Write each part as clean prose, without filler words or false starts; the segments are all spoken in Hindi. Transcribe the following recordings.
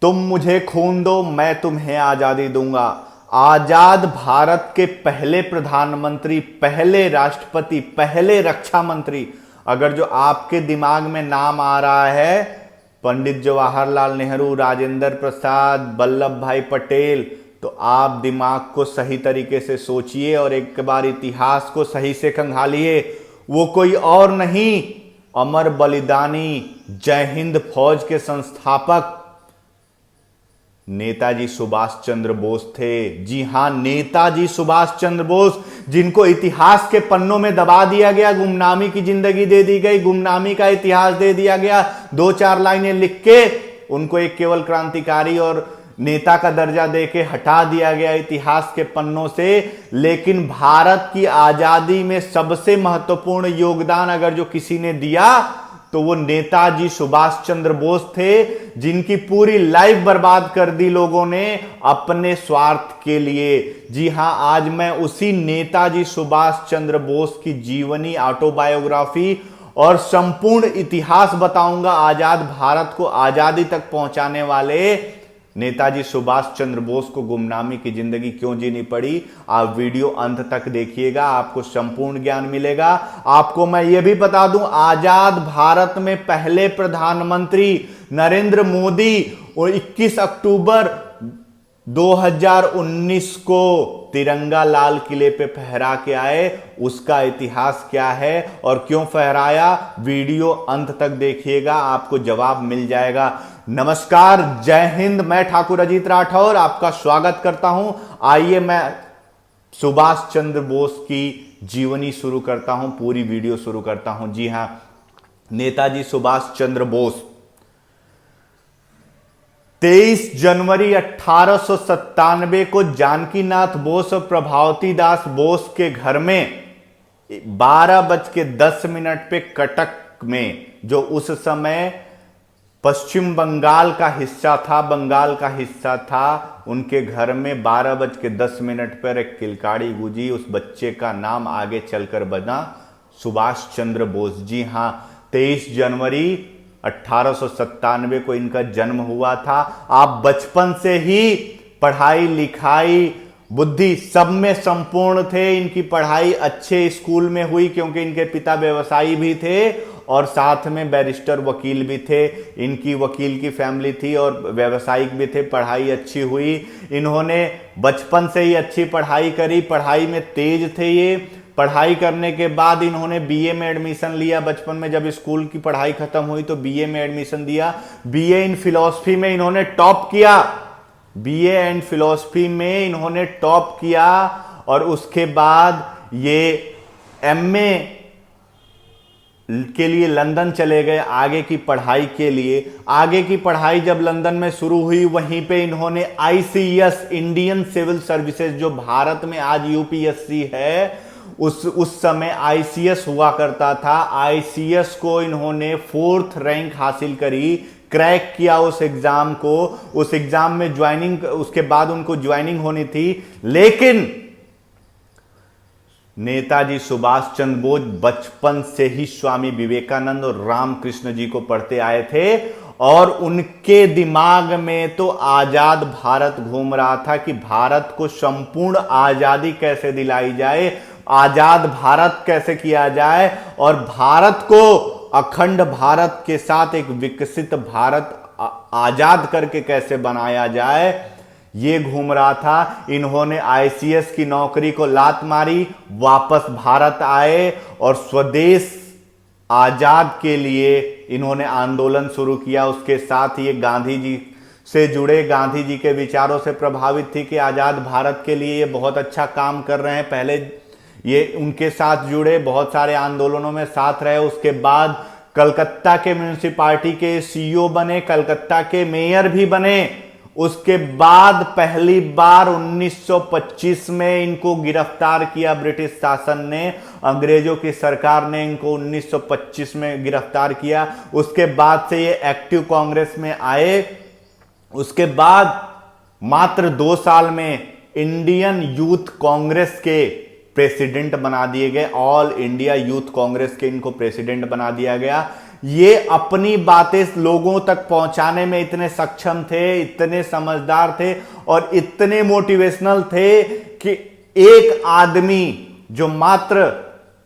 तुम मुझे खून दो, मैं तुम्हें आजादी दूंगा। आजाद भारत के पहले प्रधानमंत्री, पहले राष्ट्रपति, पहले रक्षा मंत्री, अगर जो आपके दिमाग में नाम आ रहा है पंडित जवाहरलाल नेहरू, राजेंद्र प्रसाद, वल्लभ भाई पटेल, तो आप दिमाग को सही तरीके से सोचिए और एक बार इतिहास को सही से खंगालिए। वो कोई और नहीं, अमर बलिदानी जय हिंद फौज के संस्थापक नेताजी सुभाष चंद्र बोस थे। जी हां, नेताजी सुभाष चंद्र बोस, जिनको इतिहास के पन्नों में दबा दिया गया, गुमनामी की जिंदगी दे दी गई, गुमनामी का इतिहास दे दिया गया। दो चार लाइनें लिख के उनको एक केवल क्रांतिकारी और नेता का दर्जा देके हटा दिया गया इतिहास के पन्नों से। लेकिन भारत की आजादी में सबसे महत्वपूर्ण योगदान अगर जो किसी ने दिया तो वो नेताजी सुभाष चंद्र बोस थे, जिनकी पूरी लाइफ बर्बाद कर दी लोगों ने अपने स्वार्थ के लिए। जी हां, आज मैं उसी नेताजी सुभाष चंद्र बोस की जीवनी, ऑटोबायोग्राफी और संपूर्ण इतिहास बताऊंगा। आजाद भारत को आजादी तक पहुंचाने वाले नेताजी सुभाष चंद्र बोस को गुमनामी की जिंदगी क्यों जीनी पड़ी। आप वीडियो अंत तक देखिएगा, आपको संपूर्ण ज्ञान मिलेगा। आपको मैं यह भी बता दूं, आजाद भारत में पहले प्रधानमंत्री नरेंद्र मोदी 21 अक्टूबर 2019 को तिरंगा लाल किले पे फहरा के आए। उसका इतिहास क्या है और क्यों फहराया, वीडियो अंत तक देखिएगा, आपको जवाब मिल जाएगा। नमस्कार, जय हिंद। मैं ठाकुर अजीत राठौर आपका स्वागत करता हूं। आइए मैं सुभाष चंद्र बोस की जीवनी शुरू करता हूं, पूरी वीडियो शुरू करता हूं। जी हां, नेताजी सुभाष चंद्र बोस 23 जनवरी 1897 को जानकीनाथ बोस और प्रभावती दास बोस के घर में 12:10 पे कटक में, जो उस समय पश्चिम बंगाल का हिस्सा था, बंगाल का हिस्सा था, उनके घर में 12:10 पर एक किलकारी गूंजी। उस बच्चे का नाम आगे चलकर बना सुभाष चंद्र बोस। जी हां, 23 जनवरी 1897 को इनका जन्म हुआ था। आप बचपन से ही पढ़ाई लिखाई बुद्धि सब में संपूर्ण थे। इनकी पढ़ाई अच्छे स्कूल में हुई क्योंकि इनके पिता व्यवसायी भी थे और साथ में बैरिस्टर वकील भी थे। इनकी वकील की फैमिली थी और व्यवसायिक भी थे। पढ़ाई अच्छी हुई, इन्होंने बचपन से ही अच्छी पढ़ाई करी, पढ़ाई में तेज थे ये। पढ़ाई करने के बाद इन्होंने बीए में एडमिशन लिया। बचपन में जब स्कूल की पढ़ाई खत्म हुई तो बीए में एडमिशन दिया। बीए इन फिलॉसफी में इन्होंने टॉप किया, बीए एंड फिलॉसफी में इन्होंने टॉप किया। और उसके बाद ये एमए के लिए लंदन चले गए आगे की पढ़ाई के लिए। आगे की पढ़ाई जब लंदन में शुरू हुई, वहीं पे इन्होंने आईसीएस, इंडियन सिविल सर्विसेज, जो भारत में आज यूपीएससी है, उस समय आईसीएस हुआ करता था। आईसीएस को इन्होंने 4th रैंक हासिल करी, क्रैक किया उस एग्जाम को। उस एग्जाम में ज्वाइनिंग, उसके बाद उनको ज्वाइनिंग होनी थी। लेकिन नेताजी सुभाष चंद्र बोस बचपन से ही स्वामी विवेकानंद और रामकृष्ण जी को पढ़ते आए थे और उनके दिमाग में तो आजाद भारत घूम रहा था कि भारत को संपूर्ण आजादी कैसे दिलाई जाए, आजाद भारत कैसे किया जाए और भारत को अखंड भारत के साथ एक विकसित भारत आजाद करके कैसे बनाया जाए, ये घूम रहा था। इन्होंने आईसीएस की नौकरी को लात मारी, वापस भारत आए और स्वदेश आजाद के लिए इन्होंने आंदोलन शुरू किया। उसके साथ ये गांधी जी से जुड़े, गांधी जी के विचारों से प्रभावित थी कि आजाद भारत के लिए ये बहुत अच्छा काम कर रहे हैं। पहले ये उनके साथ जुड़े, बहुत सारे आंदोलनों में साथ रहे। उसके बाद कलकत्ता के म्यूनिसिपालिटी के सीईओ बने, कलकत्ता के मेयर भी बने। उसके बाद पहली बार 1925 में इनको गिरफ्तार किया ब्रिटिश शासन ने, अंग्रेजों की सरकार ने इनको 1925 में गिरफ्तार किया। उसके बाद से ये एक्टिव कांग्रेस में आए। उसके बाद मात्र 2 साल में इंडियन यूथ कांग्रेस के प्रेसिडेंट बना दिए गए। ऑल इंडिया यूथ कांग्रेस के इनको प्रेसिडेंट बना दिया गया। ये अपनी बातें लोगों तक पहुंचाने में इतने सक्षम थे, इतने समझदार थे और इतने मोटिवेशनल थे कि एक आदमी जो मात्र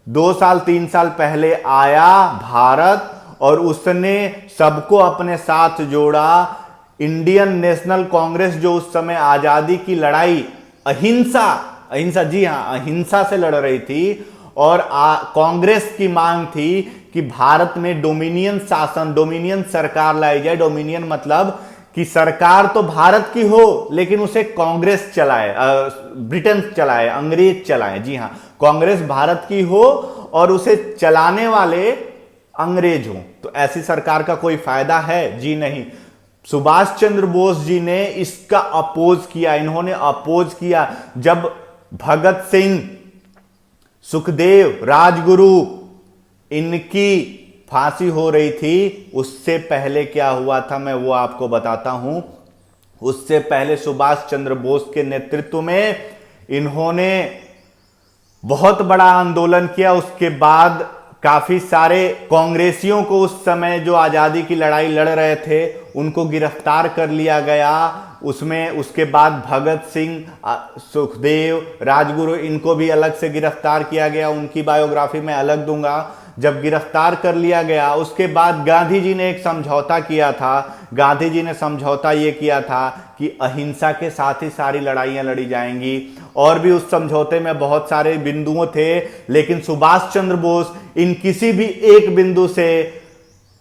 2 साल 3 साल पहले आया भारत और उसने सबको अपने साथ जोड़ा। इंडियन नेशनल कांग्रेस जो उस समय आजादी की लड़ाई अहिंसा जी हां अहिंसा से लड़ रही थी और कांग्रेस की मांग थी कि भारत में डोमिनियन सरकार लाई जाए। डोमिनियन मतलब कि सरकार तो भारत की हो लेकिन उसे कांग्रेस चलाए, ब्रिटेन चलाए, अंग्रेज चलाए। जी हां, कांग्रेस भारत की हो और उसे चलाने वाले अंग्रेज हो, तो ऐसी सरकार का कोई फायदा है? जी नहीं। सुभाष चंद्र बोस जी ने इसका अपोज किया। इन्होंने अपोज किया जब भगत सिंह, सुखदेव, राजगुरु इनकी फांसी हो रही थी। उससे पहले क्या हुआ था मैं वो आपको बताता हूं। उससे पहले सुभाष चंद्र बोस के नेतृत्व में इन्होंने बहुत बड़ा आंदोलन किया। उसके बाद काफी सारे कांग्रेसियों को उस समय जो आजादी की लड़ाई लड़ रहे थे उनको गिरफ्तार कर लिया गया। उसके बाद भगत सिंह, सुखदेव, राजगुरु इनको भी अलग से गिरफ्तार किया गया। उनकी बायोग्राफी में अलग दूंगा। जब गिरफ्तार कर लिया गया उसके बाद गांधी जी ने एक समझौता किया था। गांधी जी ने समझौता यह किया था कि अहिंसा के साथ ही सारी लड़ाइयां लड़ी जाएंगी। और भी उस समझौते में बहुत सारे बिंदुओं थे, लेकिन सुभाष चंद्र बोस इन किसी भी एक बिंदु से,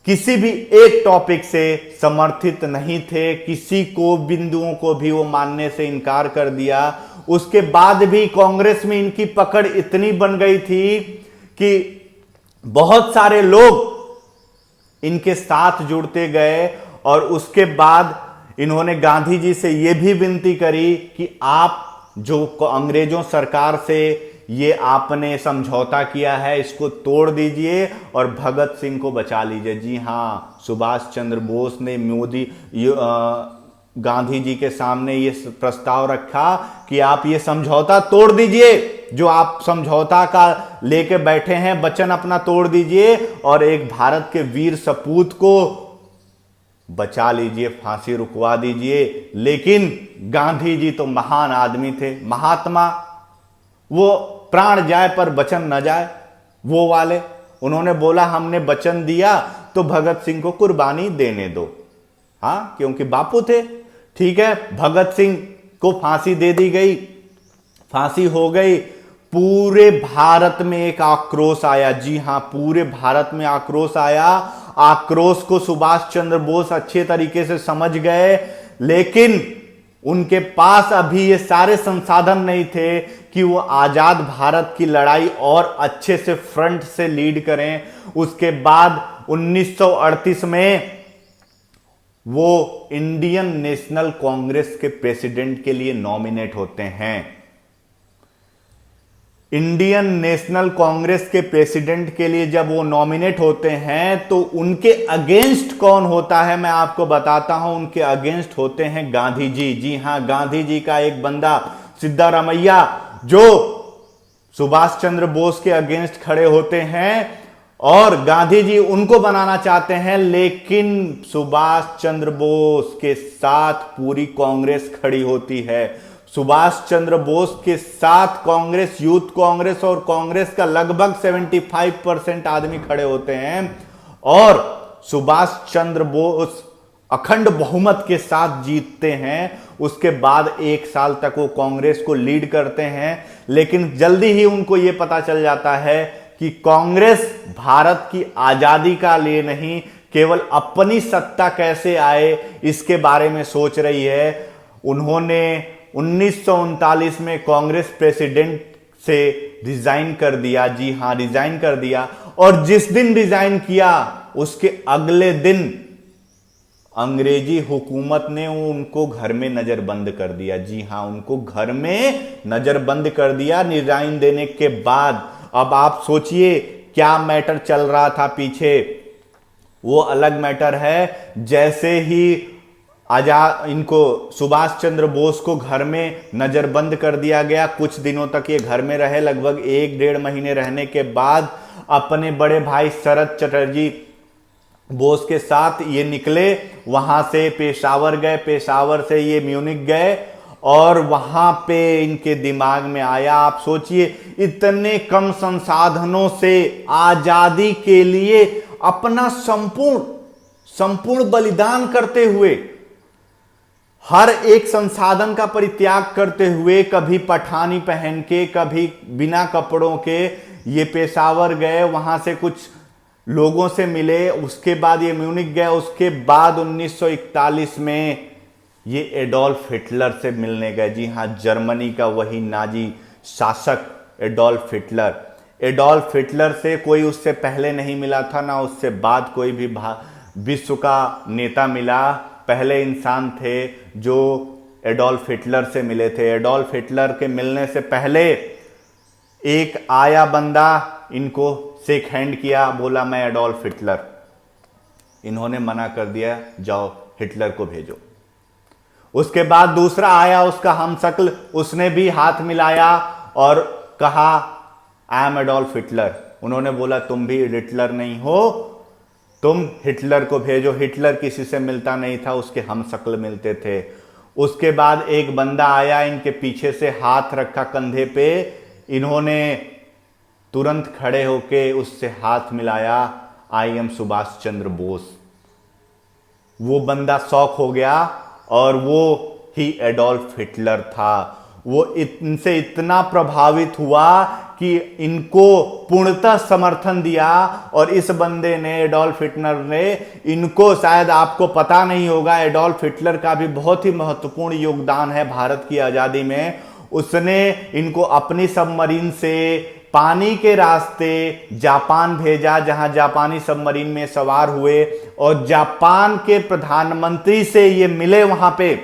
किसी भी एक टॉपिक से समर्थित नहीं थे। किसी को बिंदुओं को भी वो मानने से इनकार कर दिया। उसके बाद भी कांग्रेस में इनकी पकड़ इतनी बन गई थी कि बहुत सारे लोग इनके साथ जुड़ते गए और उसके बाद इन्होंने गांधी जी से यह भी विनती करी कि आप जो अंग्रेजों सरकार से ये आपने समझौता किया है इसको तोड़ दीजिए और भगत सिंह को बचा लीजिए। जी हां, सुभाष चंद्र बोस ने गांधी जी के सामने ये प्रस्ताव रखा कि आप ये समझौता तोड़ दीजिए, जो आप समझौता का लेके बैठे हैं वचन अपना तोड़ दीजिए और एक भारत के वीर सपूत को बचा लीजिए, फांसी रुकवा दीजिए। लेकिन गांधी जी तो महान आदमी थे, महात्मा, वो प्राण जाए पर वचन न जाए, वो वाले। उन्होंने बोला हमने वचन दिया तो भगत सिंह को कुर्बानी देने दो। हां, क्योंकि बापू थे। ठीक है, भगत सिंह को फांसी दे दी गई, फांसी हो गई। पूरे भारत में एक आक्रोश आया। जी हां, पूरे भारत में आक्रोश आया। आक्रोश को सुभाष चंद्र बोस अच्छे तरीके से समझ गए, लेकिन उनके पास अभी ये सारे संसाधन नहीं थे कि वो आजाद भारत की लड़ाई और अच्छे से फ्रंट से लीड करें। उसके बाद 1938 में वो इंडियन नेशनल कांग्रेस के प्रेसिडेंट के लिए नॉमिनेट होते हैं। इंडियन नेशनल कांग्रेस के प्रेसिडेंट के लिए जब वो नॉमिनेट होते हैं तो उनके अगेंस्ट कौन होता है मैं आपको बताता हूं। उनके अगेंस्ट होते हैं गांधी जी। जी हां, गांधी जी का एक बंदा सिद्धारमैया जो सुभाष चंद्र बोस के अगेंस्ट खड़े होते हैं और गांधी जी उनको बनाना चाहते हैं, लेकिन सुभाष चंद्र बोस के साथ पूरी कांग्रेस खड़ी होती है। सुभाष चंद्र बोस के साथ कांग्रेस, यूथ कांग्रेस और कांग्रेस का लगभग 75% आदमी खड़े होते हैं और सुभाष चंद्र बोस अखंड बहुमत के साथ जीतते हैं। उसके बाद 1 साल तक वो कांग्रेस को लीड करते हैं, लेकिन जल्दी ही उनको यह पता चल जाता है कि कांग्रेस भारत की आजादी का लिए नहीं, केवल अपनी सत्ता कैसे आए इसके बारे में सोच रही है। उन्होंने 1939 में कांग्रेस प्रेसिडेंट से रिजाइन कर दिया। जी हां, रिजाइन कर दिया। और जिस दिन रिजाइन किया उसके अगले दिन अंग्रेजी हुकूमत ने उनको घर में नजरबंद कर दिया। जी हां, उनको घर में नजरबंद कर दिया रिजाइन देने के बाद। अब आप सोचिए क्या मैटर चल रहा था पीछे, वो अलग मैटर है। जैसे ही इनको सुभाष चंद्र बोस को घर में नजरबंद कर दिया गया, कुछ दिनों तक ये घर में रहे, लगभग 1-1.5 महीने रहने के बाद अपने बड़े भाई शरद चटर्जी बोस के साथ ये निकले, वहां से पेशावर गए, पेशावर से ये म्यूनिख गए और वहां पे इनके दिमाग में आया, आप सोचिए इतने कम संसाधनों से आजादी के लिए अपना संपूर्ण बलिदान करते हुए, हर एक संसाधन का परित्याग करते हुए, कभी पठानी पहन के, कभी बिना कपड़ों के, ये पेशावर गए, वहां से कुछ लोगों से मिले, उसके बाद ये म्यूनिख गए, उसके बाद 1941 में ये एडोल्फ हिटलर से मिलने गए। जी हां, जर्मनी का वही नाजी शासक एडोल्फ हिटलर। एडोल्फ हिटलर से कोई उससे पहले नहीं मिला था, ना उससे बाद कोई भी विश्व का नेता मिला। पहले इंसान थे जो एडोल्फ हिटलर से मिले थे। एडोल्फ हिटलर के मिलने से पहले एक आया बंदा, इनको शेक हैंड किया, बोला मैं एडोल्फ हिटलर। इन्होंने मना कर दिया, जाओ हिटलर को भेजो। उसके बाद दूसरा आया, उसका हमशक्ल, उसने भी हाथ मिलाया और कहा आई एम एडोल्फ हिटलर। उन्होंने बोला तुम भी हिटलर नहीं हो, तुम हिटलर को भेजो। हिटलर किसी से मिलता नहीं था, उसके हमशक्ल मिलते थे। उसके बाद एक बंदा आया, इनके पीछे से हाथ रखा कंधे पे, इन्होंने तुरंत खड़े होके उससे हाथ मिलाया, आई एम सुभाष चंद्र बोस। वो बंदा शॉक हो गया और वो ही एडोल्फ हिटलर था। वो इनसे इतना प्रभावित हुआ कि इनको पूर्णतः समर्थन दिया। और इस बंदे ने, एडोल्फ हिटलर ने, इनको, शायद आपको पता नहीं होगा, एडोल्फ हिटलर का भी बहुत ही महत्वपूर्ण योगदान है भारत की आजादी में। उसने इनको अपनी सबमरीन से पानी के रास्ते जापान भेजा, जहां जापानी सबमरीन में सवार हुए और जापान के प्रधानमंत्री से ये मिले। वहां पे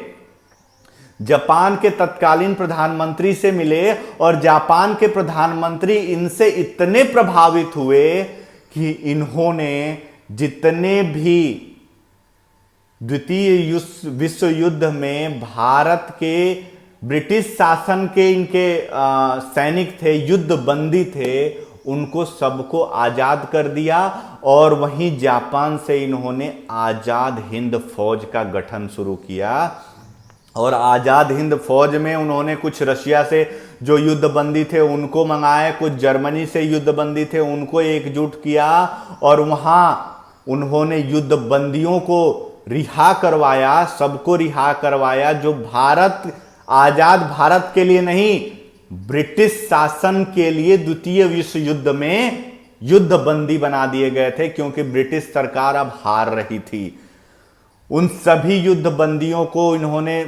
जापान के तत्कालीन प्रधानमंत्री से मिले और जापान के प्रधानमंत्री इनसे इतने प्रभावित हुए कि इन्होंने जितने भी द्वितीय विश्व युद्ध में भारत के ब्रिटिश शासन के इनके सैनिक थे, युद्ध बंदी थे, उनको सबको आजाद कर दिया। और वहीं जापान से इन्होंने आजाद हिंद फौज का गठन शुरू किया। और आजाद हिंद फौज में उन्होंने कुछ रशिया से जो युद्ध बंदी थे उनको मंगाए, कुछ जर्मनी से युद्ध बंदी थे उनको एकजुट किया और वहां उन्होंने युद्ध बंदियों को रिहा करवाया, सबको रिहा करवाया। जो भारत, आजाद भारत के लिए नहीं, ब्रिटिश शासन के लिए द्वितीय विश्व युद्ध में युद्ध बंदी बना दिए गए थे, क्योंकि ब्रिटिश सरकार अब हार रही थी। उन सभी युद्ध बंदियों को इन्होंने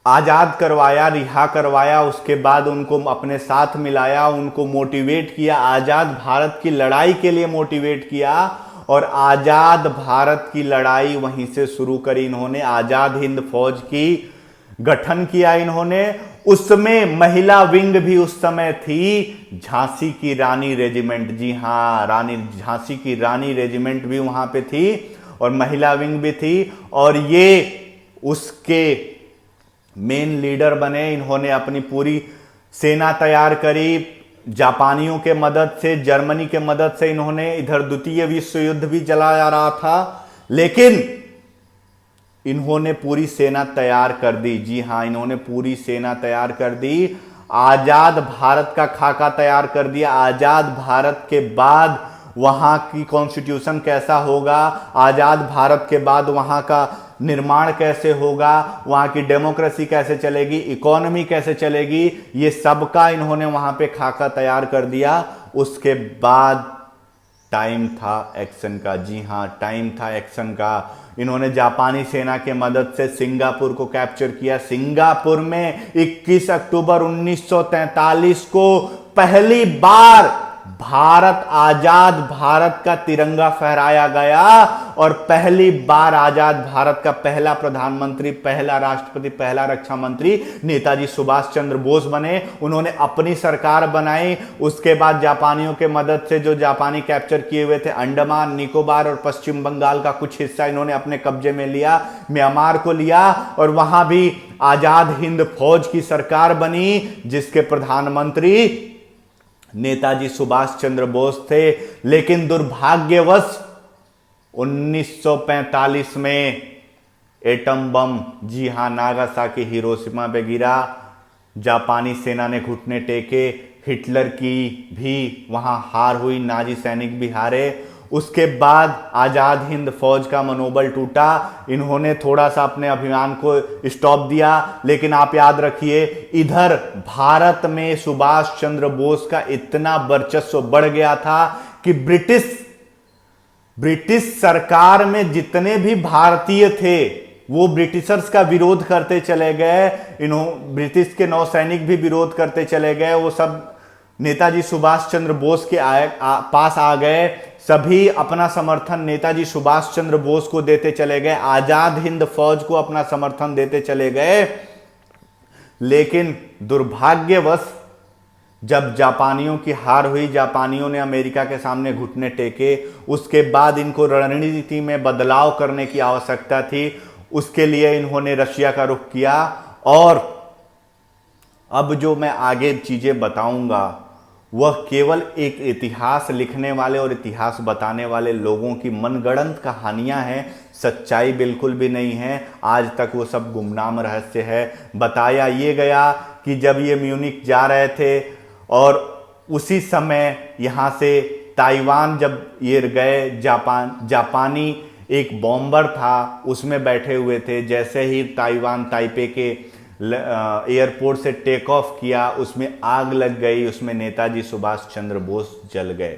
आजाद करवाया, रिहा करवाया। उसके बाद उनको अपने साथ मिलाया, उनको मोटिवेट किया, आजाद भारत की लड़ाई के लिए मोटिवेट किया। और आजाद भारत की लड़ाई वहीं से शुरू करी इन्होंने। आजाद हिंद फौज की गठन किया इन्होंने। उसमें महिला विंग भी उस समय थी, झांसी की रानी रेजिमेंट। जी हां, झांसी की रानी रेजिमेंट भी वहां पे थी और महिला विंग भी थी। और ये उसके मेन लीडर बने। इन्होंने अपनी पूरी सेना तैयार करी, जापानियों के मदद से, जर्मनी के मदद से। इन्होंने, इधर द्वितीय विश्व युद्ध भी चला जा रहा था, लेकिन इन्होंने पूरी सेना तैयार कर दी। जी हां, इन्होंने पूरी सेना तैयार कर दी। आजाद भारत का खाका तैयार कर दिया। आजाद भारत के बाद वहां की कॉन्स्टिट्यूशन कैसा होगा, आजाद भारत के बाद वहां का निर्माण कैसे होगा, वहां की डेमोक्रेसी कैसे चलेगी, इकोनॉमी कैसे चलेगी, ये सब का इन्होंने वहां पे खाका तैयार कर दिया। उसके बाद टाइम था एक्शन का। जी हां, टाइम था एक्शन का। इन्होंने जापानी सेना के मदद से सिंगापुर को कैप्चर किया। सिंगापुर में 21 अक्टूबर 1943 को पहली बार भारत, आजाद भारत का तिरंगा फहराया गया और पहली बार आजाद भारत का पहला प्रधानमंत्री, पहला राष्ट्रपति, पहला रक्षा मंत्री नेताजी सुभाष चंद्र बोस बने। उन्होंने अपनी सरकार बनाई। उसके बाद जापानियों के मदद से, जो जापानी कैप्चर किए हुए थे अंडमान निकोबार और पश्चिम बंगाल का कुछ हिस्सा इन्होंने अपने कब्जे में लिया, म्यांमार को लिया और वहां भी आजाद हिंद फौज की सरकार बनी, जिसके प्रधानमंत्री नेताजी सुभाष चंद्र बोस थे। लेकिन दुर्भाग्यवश 1945 में एटम बम, जी हां, नागासाकी हिरोशिमा पे गिरा। जापानी सेना ने घुटने टेके, हिटलर की भी वहां हार हुई, नाजी सैनिक भी हारे। उसके बाद आजाद हिंद फौज का मनोबल टूटा, इन्होंने थोड़ा सा अपने अभियान को स्टॉप दिया। लेकिन आप याद रखिए, इधर भारत में सुभाष चंद्र बोस का इतना वर्चस्व बढ़ गया था कि ब्रिटिश सरकार में जितने भी भारतीय थे वो ब्रिटिशर्स का विरोध करते चले गए। ब्रिटिश के नौसैनिक भी विरोध करते चले गए। वो सब नेताजी सुभाष चंद्र बोस के पास आ गए। सभी अपना समर्थन नेताजी सुभाष चंद्र बोस को देते चले गए, आजाद हिंद फौज को अपना समर्थन देते चले गए। लेकिन दुर्भाग्यवश जब जापानियों की हार हुई, जापानियों ने अमेरिका के सामने घुटने टेके, उसके बाद इनको रणनीति में बदलाव करने की आवश्यकता थी। उसके लिए इन्होंने रशिया का रुख किया। और अब जो मैं आगे चीजें बताऊंगा वह केवल एक इतिहास लिखने वाले और इतिहास बताने वाले लोगों की मनगढ़ंत कहानियां हैं, सच्चाई बिल्कुल भी नहीं है। आज तक वो सब गुमनाम रहस्य है। बताया ये गया कि जब ये म्यूनिख जा रहे थे और उसी समय यहाँ से ताइवान जब ये गए, जापानी एक बॉम्बर था उसमें बैठे हुए थे। जैसे ही ताइवान ताइपे के एयरपोर्ट से टेक ऑफ किया, उसमें आग लग गई, उसमें नेताजी सुभाष चंद्र बोस जल गए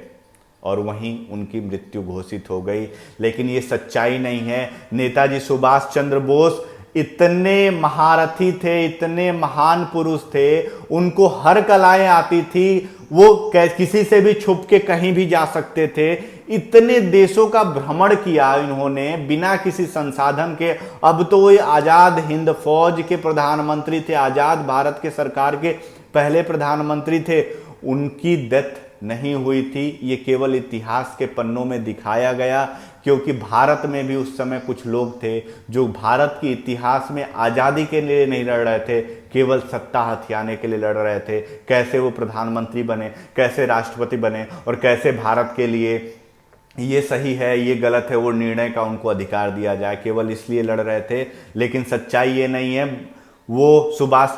और वहीं उनकी मृत्यु घोषित हो गई। लेकिन ये सच्चाई नहीं है। नेताजी सुभाष चंद्र बोस इतने महारथी थे, इतने महान पुरुष थे, उनको हर कलाएं आती थी। वो किसी से भी छुप के कहीं भी जा सकते थे। इतने देशों का भ्रमण किया इन्होंने बिना किसी संसाधन के। अब तो वो आजाद हिंद फौज के प्रधानमंत्री थे, आजाद भारत के सरकार के पहले प्रधानमंत्री थे। उनकी डेथ नहीं हुई थी, ये केवल इतिहास के पन्नों में दिखाया गया। क्योंकि भारत में भी उस समय कुछ लोग थे जो भारत के इतिहास में आज़ादी के लिए नहीं लड़ रहे थे, केवल सत्ता हथियाने के लिए लड़ रहे थे। कैसे वो प्रधानमंत्री बने, कैसे राष्ट्रपति बने और कैसे भारत के लिए ये सही है ये गलत है वो निर्णय का उनको अधिकार दिया जाए, केवल इसलिए लड़ रहे थे। लेकिन सच्चाई ये नहीं है। वो सुभाष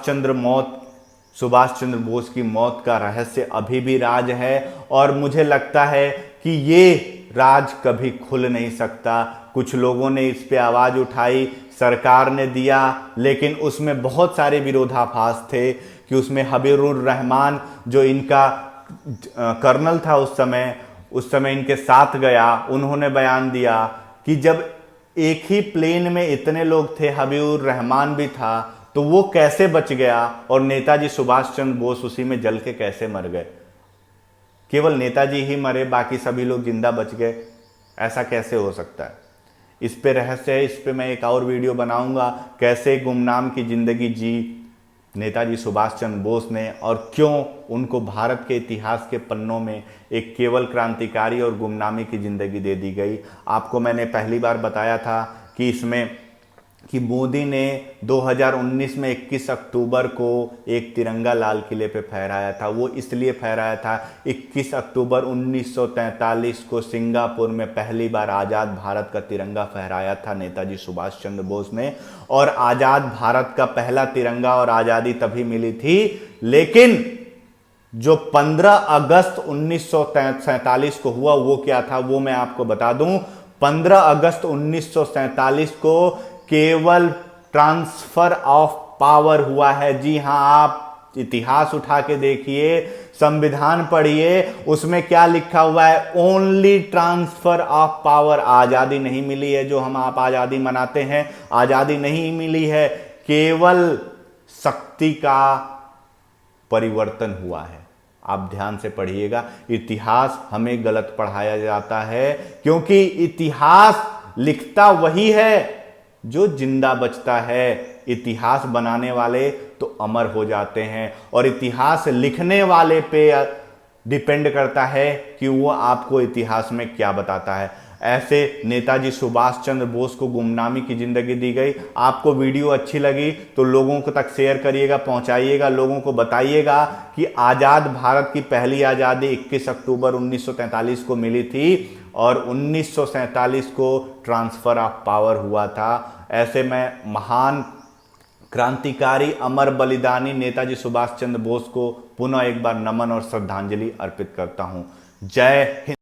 चंद्र बोस की मौत का रहस्य अभी भी राज है और मुझे लगता है कि ये राज कभी खुल नहीं सकता। कुछ लोगों ने इस पे आवाज उठाई, सरकार ने दिया, लेकिन उसमें बहुत सारे विरोधाभास थे कि उसमें हबीबुर रहमान जो इनका कर्नल था उस समय इनके साथ गया, उन्होंने बयान दिया कि जब एक ही प्लेन में इतने लोग थे, हबीबुर रहमान भी था, तो वो कैसे बच गया और नेताजी सुभाष चंद्र बोस उसी में जल के कैसे मर गए। केवल नेताजी ही मरे, बाकी सभी लोग जिंदा बच गए, ऐसा कैसे हो सकता है। इस पे रहस्य है, इस पे मैं एक और वीडियो बनाऊंगा, कैसे गुमनाम की जिंदगी जी नेताजी सुभाष चंद्र बोस ने और क्यों उनको भारत के इतिहास के पन्नों में एक केवल क्रांतिकारी और गुमनामी की जिंदगी दे दी गई। आपको मैंने पहली बार बताया था कि मोदी ने 2019 में 21 अक्टूबर को एक तिरंगा लाल किले पे फहराया था। वो इसलिए फहराया था, 21 अक्टूबर 1943 को सिंगापुर में पहली बार आज़ाद भारत का तिरंगा फहराया था नेताजी सुभाष चंद्र बोस ने। और आज़ाद भारत का पहला तिरंगा और आज़ादी तभी मिली थी। लेकिन जो 15 अगस्त 1947 को हुआ वो क्या था वो मैं आपको बता दूं। 15 अगस्त 1947 को केवल ट्रांसफर ऑफ पावर हुआ है। जी हां, आप इतिहास उठा के देखिए, संविधान पढ़िए, उसमें क्या लिखा हुआ है, ओनली ट्रांसफर ऑफ पावर। आजादी नहीं मिली है जो हम आप आजादी मनाते हैं, आजादी नहीं मिली है, केवल शक्ति का परिवर्तन हुआ है। आप ध्यान से पढ़िएगा, इतिहास हमें गलत पढ़ाया जाता है क्योंकि इतिहास लिखता वही है जो जिंदा बचता है। इतिहास बनाने वाले तो अमर हो जाते हैं और इतिहास लिखने वाले पे डिपेंड करता है कि वो आपको इतिहास में क्या बताता है। ऐसे नेताजी सुभाष चंद्र बोस को गुमनामी की जिंदगी दी गई। आपको वीडियो अच्छी लगी तो लोगों को तक शेयर करिएगा, पहुंचाइएगा, लोगों को बताइएगा कि आज़ाद भारत की पहली आज़ादी 21 अक्टूबर 1943 को मिली थी और 1947 को ट्रांसफर ऑफ पावर हुआ था। ऐसे में महान क्रांतिकारी अमर बलिदानी नेताजी सुभाष चंद्र बोस को पुनः एक बार नमन और श्रद्धांजलि अर्पित करता हूं। जय हिंद।